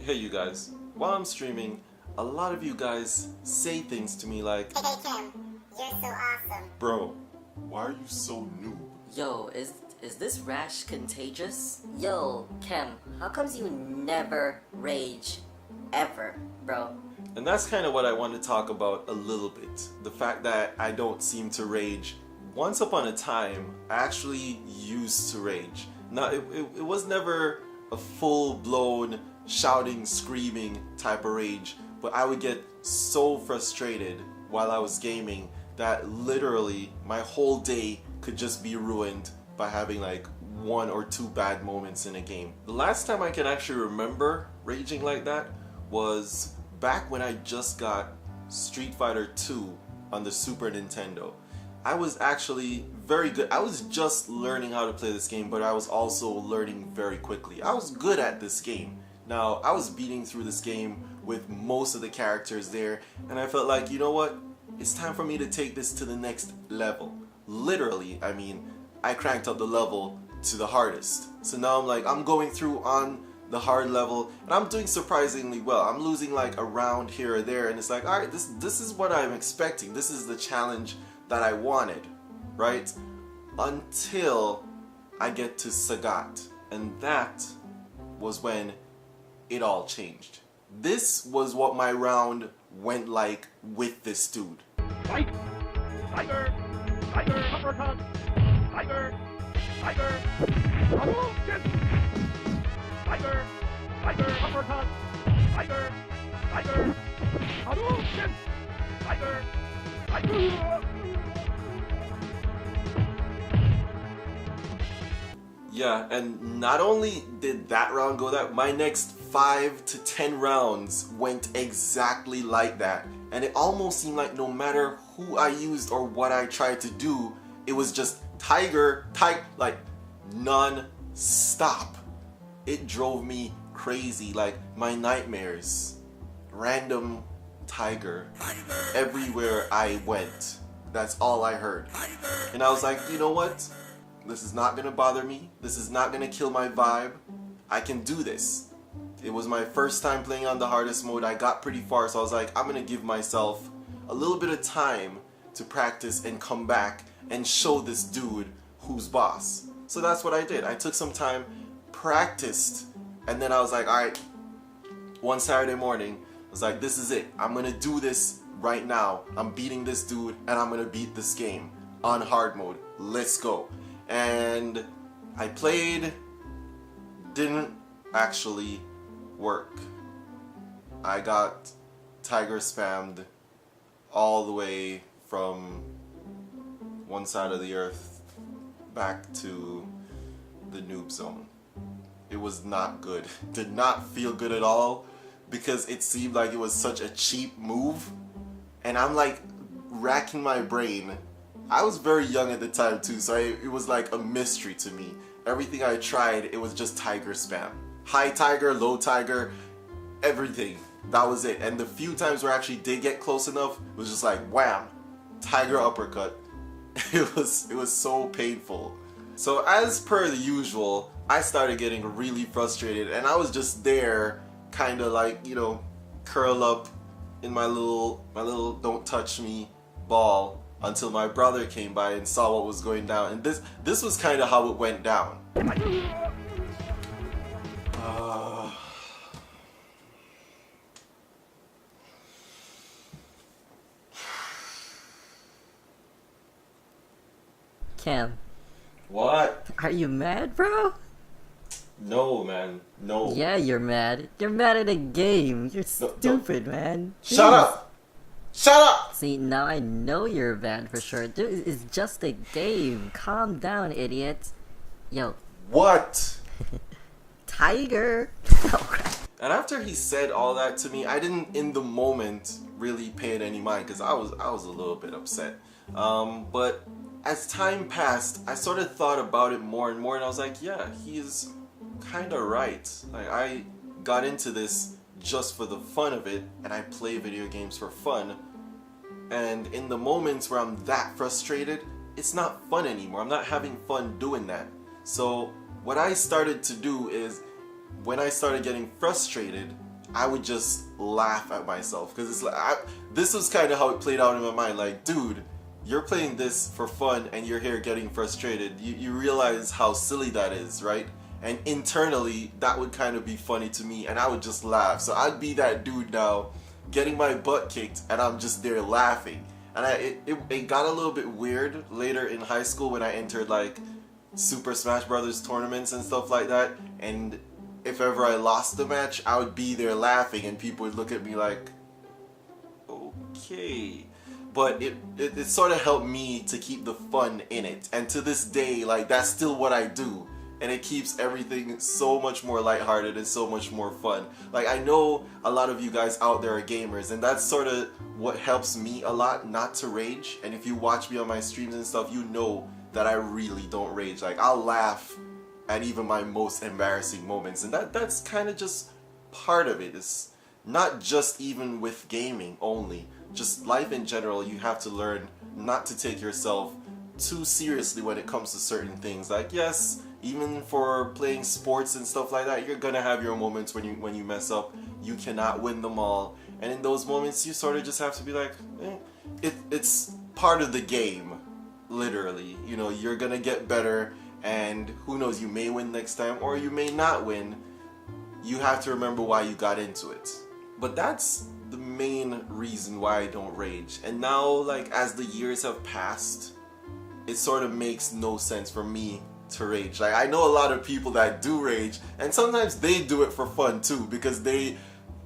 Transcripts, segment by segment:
Hey you guys, while I'm streaming, a lot of you guys say things to me like, Hey Kim, you're so awesome. bro, why are you so noob? Yo, is this rash contagious? Yo, Kem, how comes you never rage? Ever, bro. And that's kind of what I want to talk about a little bit. The fact that I don't seem to rage. Once upon a time, I actually used to rage. Now, it was never a full-blown shouting, screaming type of rage, but I would get so frustrated while I was gaming that literally my whole day could just be ruined by having like 1 or 2 bad moments in a game. The last time I can actually remember raging like that was back when I just got Street Fighter 2 on the Super Nintendo. I was actually very good. I was just learning how to play this game, but I was also learning very quickly. I was good at this game. Now, I was beating through this game with most of the characters there, and I felt like, you know what? It's time for me to take this to the next level. Literally, I mean, I cranked up the level to the hardest. So now I'm like, I'm going through on the hard level, and I'm doing surprisingly well. I'm losing like a round here or there, and it's like, alright, this is what I'm expecting. This is the challenge that I wanted, right? Until I get to Sagat, and that was when it all changed. This was what my round went like with this dude. Fight! Tiger! Tiger! Uppercut! Tiger! Tiger! Hadouken! Tiger! Tiger! Uppercut! Tiger! Tiger! Hadouken! Tiger! Tiger! Yeah, and not only did that round go that, my next 5 to 10 rounds went exactly like that. And it almost seemed like no matter who I used or what I tried to do, it was just Tiger, like non-stop. It drove me crazy, like my nightmares. Random Tiger. Everywhere I went. That's all I heard. And I was like, you know what? This is not gonna bother me. This is not gonna kill my vibe. I can do this. It was my first time playing on the hardest mode. I got pretty far, so I was like, I'm gonna give myself a little bit of time to practice and come back and show this dude who's boss. So that's what I did. I took some time, practiced, and then I was like, alright, one Saturday morning, I was like, this is it. I'm gonna do this right now. I'm beating this dude, and I'm gonna beat this game on hard mode. Let's go. And I played, didn't actually work. I got Tiger spammed all the way from one side of the earth back to the noob zone. It was not good. Did not feel good at all because it seemed like it was such a cheap move, and I'm like racking my brain. I was very young at the time too, so it was like a mystery to me. Everything I tried, it was just Tiger spam. High Tiger, low Tiger, everything. That was it. And the few times where I actually did get close enough, it was just like wham, Tiger uppercut. It was so painful. So as per the usual, I started getting really frustrated, and I was just there, kind of like, you know, curl up in my little don't touch me ball, until my brother came by and saw what was going down. And this was kind of how it went down. Kem, What? are you mad, bro? No, man. No. Yeah, you're mad. You're mad at a game. You're stupid, man. Shut up! Shut up! See, now I know you're bad for sure. Dude, it's just a game. Calm down, idiot. Yo, What? Tiger! Oh, crap. And after he said all that to me, I didn't in the moment really pay it any mind because I was a little bit upset. But as time passed, I sort of thought about it more and more, and I was like, yeah, he's kind of right. Like, I got into this just for the fun of it, and I play video games for fun. And in the moments where I'm that frustrated, it's not fun anymore. I'm not having fun doing that. So what I started to do is, when I started getting frustrated, I would just laugh at myself because it's like this was kind of how it played out in my mind. Like, dude, you're playing this for fun and you're here getting frustrated. You realize how silly that is, right? And internally, that would kind of be funny to me, and I would just laugh. So I'd be that dude now, getting my butt kicked, and I'm just there laughing. And it got a little bit weird later in high school when I entered like Super Smash Brothers tournaments and stuff like that. And if ever I lost the match, I would be there laughing, and people would look at me like, okay. But it sort of helped me to keep the fun in it. And to this day, like, that's still what I do. And it keeps everything so much more lighthearted and so much more fun. Like, I know a lot of you guys out there are gamers, and that's sort of what helps me a lot, not to rage. And if you watch me on my streams and stuff, you know that I really don't rage. Like, I'll laugh at even my most embarrassing moments, and that's kind of just part of it. It's not just even with gaming only. Just life in general, you have to learn not to take yourself too seriously when it comes to certain things. Like, yes, even for playing sports and stuff like that, you're gonna have your moments when you mess up. You cannot win them all, and in those moments, you sort of just have to be like, it's part of the game, literally. You know, you're gonna get better, and who knows, you may win next time, or you may not win. You have to remember why you got into it. But that's the main reason why I don't rage. And now, like, as the years have passed, it sort of makes no sense for me to rage. Like, I know a lot of people that do rage, and sometimes they do it for fun too, because they,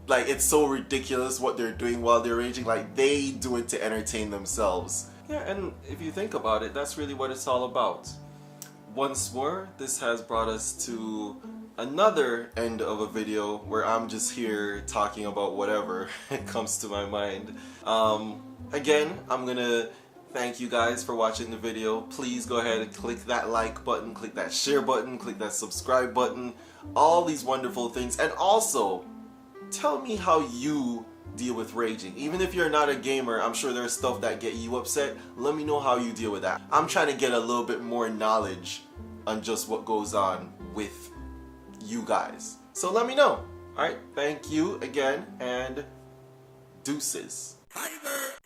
like, it's so ridiculous what they're doing while they're raging. Like, they do it to entertain themselves. Yeah, and if you think about it, that's really what it's all about. Once more, this has brought us to another end of a video where I'm just here talking about whatever comes to my mind. Again, I'm gonna thank you guys for watching the video. Please go ahead and click that like button, click that share button, click that subscribe button, all these wonderful things. And also, tell me how you deal with raging. Even if you're not a gamer, I'm sure there's stuff that get you upset. Let me know how you deal with that. I'm trying to get a little bit more knowledge on just what goes on with you guys. So let me know. Alright, thank you again, and deuces. Tiger!